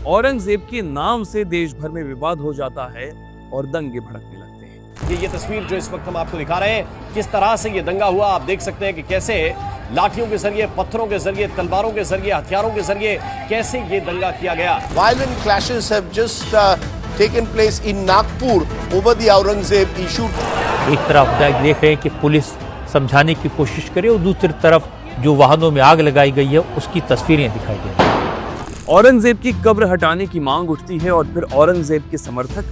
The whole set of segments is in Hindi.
औरंगजेब के नाम से देश भर में विवाद हो जाता है और दंगे भड़कने लगते हैं। ये तस्वीर जो इस वक्त हम आपको दिखा रहे हैं, किस तरह से ये दंगा हुआ, आप देख सकते हैं कि कैसे लाठियों के जरिए, पत्थरों के जरिए, तलवारों के जरिए, हथियारों के जरिए कैसे ये दंगा किया गया। Violent clashes have just taken place in Nagpur over the Aurangzeb issue. एक तरफ देख रहे हैं कि पुलिस समझाने की कोशिश करे और दूसरी तरफ जो वाहनों में आग लगाई गई है उसकी तस्वीरें दिखाई दे रही हैं। औरंगजेब की कब्र हटाने की मांग उठती है और फिर औरंगजेब के समर्थक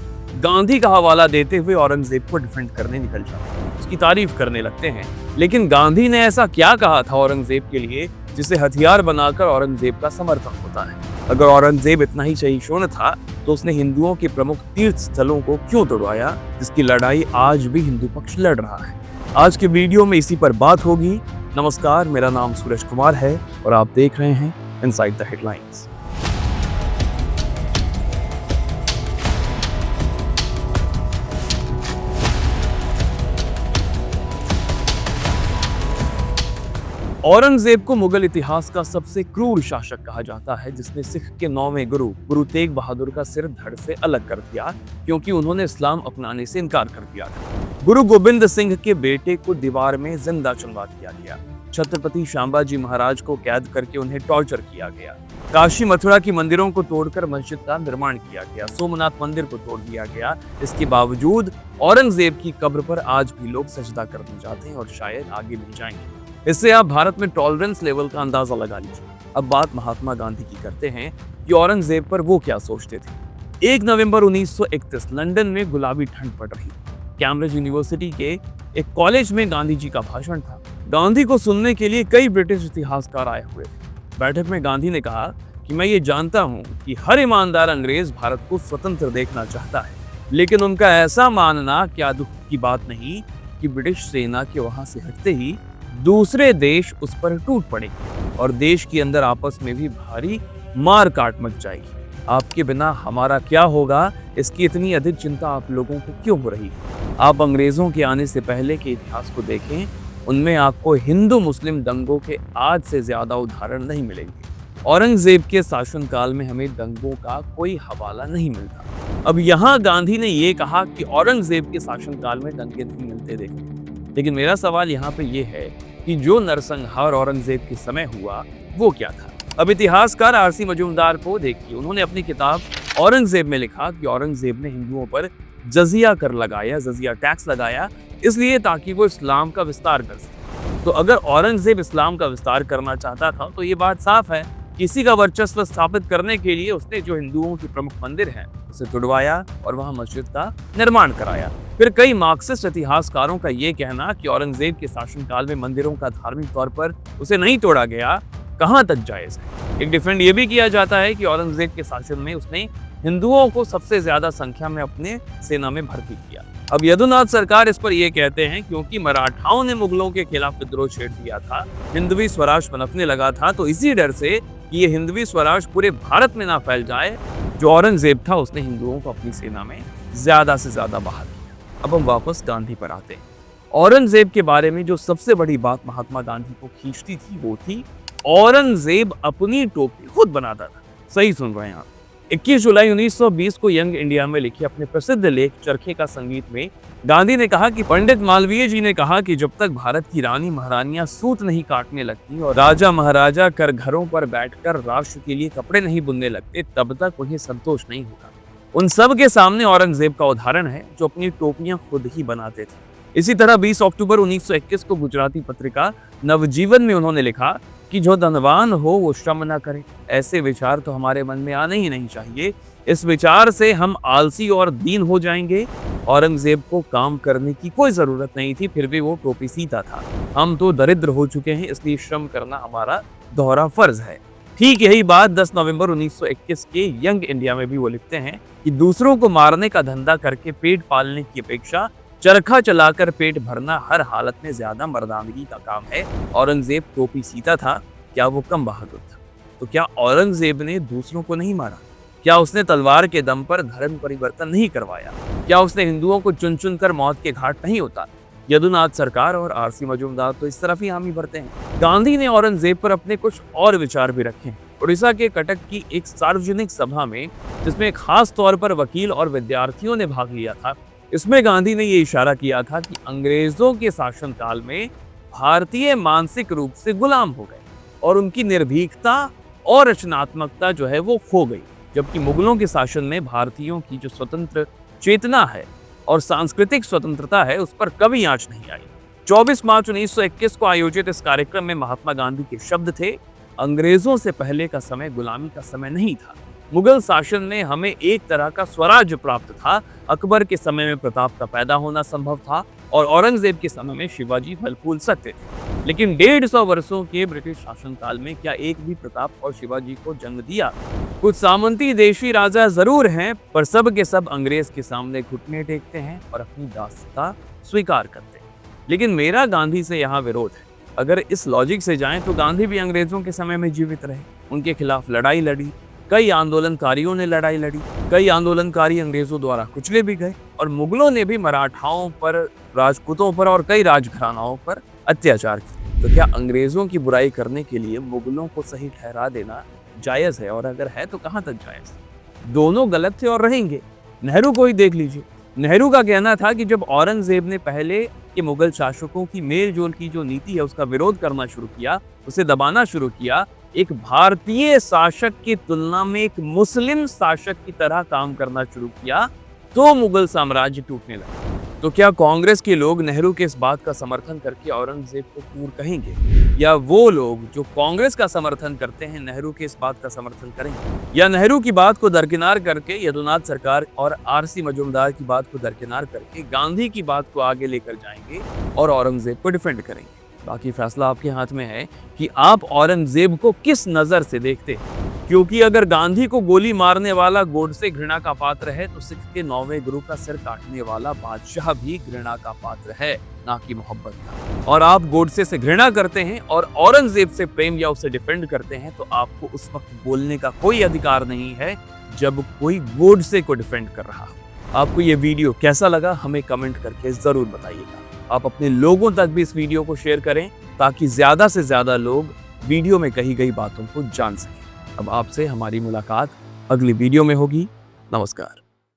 गांधी का हवाला देते हुए औरंगजेब को डिफेंड करने निकल जाते हैं, उसकी तारीफ करने लगते हैं। लेकिन गांधी ने ऐसा क्या कहा था औरंगजेब के लिए जिसे हथियार बनाकर औरंगजेब का समर्थन होता है? अगर औरंगजेब इतना ही सहिष्णु था तो उसने हिंदुओं के प्रमुख तीर्थ स्थलों को क्यों तोड़वाया, जिसकी लड़ाई आज भी हिंदू पक्ष लड़ रहा है? आज के वीडियो में इसी पर बात होगी। नमस्कार, मेरा नाम सूरज कुमार है और आप देख रहे हैं इनसाइड द हेडलाइंस। औरंगजेब को मुगल इतिहास का सबसे क्रूर शासक कहा जाता है, जिसने सिख के 9वें गुरु तेग बहादुर का सिर धड़ से अलग कर दिया क्योंकि उन्होंने इस्लाम अपनाने से इनकार कर दिया था। गुरु गोबिंद सिंह के बेटे को दीवार में जिंदा चुनवा दिया गया। छत्रपति शांबाजी महाराज को कैद करके उन्हें टॉर्चर किया गया। काशी मथुरा की मंदिरों को तोड़कर मस्जिद का निर्माण किया गया। सोमनाथ मंदिर को तोड़ दिया गया। इसके बावजूद औरंगजेब की कब्र पर आज भी लोग सजदा करने जाते हैं और शायद आगे भी जाएंगे। इससे आप भारत में टॉलरेंस लेवल का अंदाजा लगा लीजिए। अब बात महात्मा गांधी की करते हैं कि औरंगजेब पर वो क्या सोचते थे। 1 नवंबर 1931 लंदन में गुलाबी ठंड पड़ रही। कैम्ब्रिज यूनिवर्सिटी के एक कॉलेज में गांधी जी का भाषण था। गांधी को सुनने के लिए कई ब्रिटिश इतिहासकार आए हुए थे। बैठक में गांधी ने कहा कि मैं ये जानता हूँ कि हर ईमानदार अंग्रेज भारत को स्वतंत्र देखना चाहता है, लेकिन उनका ऐसा मानना क्या दुख की बात नहीं कि ब्रिटिश सेना के वहां से हटते ही दूसरे देश उस पर टूट पड़ेंगे और देश के अंदर आपस में भी भारी मार काट मच जाएगी। आपके बिना हमारा क्या होगा, इसकी इतनी अधिक चिंता आप लोगों को क्यों हो रही है? आप अंग्रेजों के आने से पहले के इतिहास को देखें, उनमें आपको हिंदू मुस्लिम दंगों के आज से ज्यादा उदाहरण नहीं मिलेंगे। औरंगजेब के शासनकाल में हमें दंगों का कोई हवाला नहीं मिलता। अब यहाँ गांधी ने ये कहा कि औरंगजेब के शासनकाल में दंगे नहीं मिलते देखे, लेकिन मेरा सवाल यहाँ पे ये है कि जो नरसंहार औरंगजेब के समय हुआ वो क्या था? अब इतिहासकार आरसी मजूमदार को देखिए, उन्होंने अपनी किताब औरंगजेब में लिखा कि औरंगजेब ने हिंदुओं पर जजिया कर लगाया, जजिया टैक्स लगाया, इसलिए ताकि वो इस्लाम का विस्तार कर सके। तो अगर औरंगजेब इस्लाम का विस्तार करना चाहता था तो ये बात साफ है, किसी का वर्चस्व स्थापित करने के लिए उसने जो हिंदुओं के प्रमुख मंदिर हैं उसे तुड़वाया और वहां मस्जिद का निर्माण कराया। फिर कई मार्क्सिस्ट इतिहासकारों का ये कहना कि औरंगजेब के शासनकाल में मंदिरों का धार्मिक तौर पर उसे नहीं तोड़ा गया, कहां तक जायज है? एक डिफेंड ये भी किया जाता है कि औरंगजेब के शासन में उसने हिंदुओं को सबसे ज्यादा संख्या में अपने सेना में भर्ती किया। अब यदुनाथ सरकार इस पर यह कहते हैं क्योंकि मराठाओं ने मुगलों के खिलाफ विद्रोह छेड़ दिया था, हिंदवी स्वराज पनपने लगा था, तो इसी डर से कि ये हिंदवी स्वराज पूरे भारत में ना फैल जाए, जो औरंगजेब था उसने हिंदुओं को अपनी सेना में ज्यादा से ज्यादा बहाल किया। अब हम वापस गांधी पर आते हैं। औरंगजेब के बारे में जो सबसे बड़ी बात महात्मा गांधी को खींचती थी वो थी औरंगजेब अपनी टोपी खुद बनाता था। सही सुन रहे हैं आप। 21 जुलाई 1920 को यंग इंडिया में लिखे अपने प्रसिद्ध लेख चरखे का संगीत में गांधी ने कहा कि पंडित मालवीय जी ने कहा कि जब तक भारत की रानी महारानियां सूत नहीं काटने लगती और राजा महाराजा कर घरों पर बैठकर राष्ट्र के लिए कपड़े नहीं बुनने लगते, तब तक उन्हें संतोष नहीं होगा। उन सब के सामने औरंगजेब का उदाहरण है जो अपनी टोपियां खुद ही बनाते थे। इसी तरह 20 अक्टूबर 1921 को गुजराती पत्रिका नवजीवन में उन्होंने लिखा कि जो धनवान हो वो श्रम न करे। ऐसे विचार तो हमारे मन में आने ही नहीं चाहिए। इस विचार से हम आलसी और दीन हो जाएंगे। औरंगजेब को काम करने की कोई जरूरत नहीं थी, फिर भी वो टोपी सीता था। हम तो दरिद्र हो चुके हैं, इसलिए श्रम करना हमारा दोहरा फर्ज है। ठीक यही बात 10 नवंबर 1921 के यंग इंडिया में भी वो लिखते हैं कि दूसरों को मारने का धंधा करके पेट पालने की अपेक्षा चरखा चलाकर पेट भरना हर हालत में ज्यादा मर्दानगी का काम है। औरंगजेब टोपी सीता था, क्या वो कम बहादुर था? तो क्या औरंगजेब ने दूसरों को नहीं मारा? क्या उसने तलवार के दम पर धर्म परिवर्तन नहीं करवाया? क्या उसने हिंदुओं को चुन चुन कर मौत के घाट नहीं उतारा? यदुनाथ सरकार और आरसी मजूमदार तो इस तरफ ही हामी भरते हैं। गांधी ने औरंगजेब पर अपने कुछ और विचार भी रखे हैं। उड़ीसा के कटक की एक सार्वजनिक सभा में, जिसमें खास तौर पर वकील और विद्यार्थियों ने भाग लिया था, इसमें गांधी ने ये इशारा किया था कि अंग्रेजों के शासनकाल में भारतीय मानसिक रूप से गुलाम हो गए और उनकी निर्भीकता और रचनात्मकता जो है वो खो गई, जबकि मुगलों के शासन में भारतीयों की जो स्वतंत्र चेतना है और सांस्कृतिक स्वतंत्रता है उस पर कभी आंच नहीं आई। 24 मार्च 1921 को आयोजित इस कार्यक्रम में महात्मा गांधी के शब्द थे, अंग्रेजों से पहले का समय गुलामी का समय नहीं था। मुगल शासन में हमें एक तरह का स्वराज्य प्राप्त था। अकबर के समय में प्रताप का पैदा होना संभव था और औरंगजेब के समय में शिवाजी फलफूल सकते थे, लेकिन 150 वर्षों के ब्रिटिश शासनकाल में क्या एक भी प्रताप और शिवाजी को जन्म दिया? कुछ सामंती देशी राजा जरूर हैं, पर सब के सब अंग्रेज के सामने घुटने टेकते हैं और अपनी दासता स्वीकार करते हैं। लेकिन मेरा गांधी से यहाँ विरोध है। अगर इस लॉजिक से जाएं तो गांधी भी अंग्रेजों के समय में जीवित रहे, उनके खिलाफ लड़ाई लड़ी, कई आंदोलनकारियों ने लड़ाई लड़ी, कई आंदोलनकारी अंग्रेजों द्वारा कुचले भी गए और मुगलों ने भी मराठाओं पर, राजपूतों पर और कई राजघरानाओं पर अत्याचार किए। तो क्या अंग्रेजों की बुराई करने के लिए मुगलों को सही ठहरा देना जायज है? और अगर है तो कहां तक जायज? दोनों गलत थे और रहेंगे। नेहरू को ही देख लीजिए। नेहरू का कहना था कि जब औरंगजेब ने पहले के मुगल शासकों की मेल जोल की जो नीति है उसका विरोध करना शुरू किया, उसे दबाना शुरू किया, एक भारतीय शासक की तुलना में एक मुस्लिम शासक की तरह काम करना शुरू किया, तो मुगल साम्राज्य टूटने लगा। तो क्या कांग्रेस के लोग नेहरू के इस बात का समर्थन करके औरंगजेब को क्रूर कहेंगे, या वो लोग जो कांग्रेस का समर्थन करते हैं नेहरू के इस बात का समर्थन करेंगे, या नेहरू की बात को दरकिनार करके यदुनाथ सरकार और आरसी मजूमदार की बात को दरकिनार करके गांधी की बात को आगे लेकर जाएंगे और औरंगजेब को डिफेंड करेंगे? बाकी फैसला आपके हाथ में है कि आप औरंगजेब को किस नजर से देखते हैं। क्योंकि अगर गांधी को गोली मारने वाला गोडसे घृणा का पात्र है, तो सिख के 9वें गुरु का सिर काटने वाला बादशाह भी घृणा का पात्र है, ना कि मोहब्बत का। और आप गोडसे से घृणा करते हैं और औरंगजेब से प्रेम या उसे डिफेंड करते हैं, तो आपको उस वक्त बोलने का कोई अधिकार नहीं है जब कोई गोडसे को डिफेंड कर रहा हो। आपको ये वीडियो कैसा लगा हमें कमेंट करके जरूर बताइएगा। आप अपने लोगों तक भी इस वीडियो को शेयर करें ताकि ज्यादा से ज्यादा लोग वीडियो में कही गई बातों को जान सकें। अब आपसे हमारी मुलाकात अगली वीडियो में होगी। नमस्कार।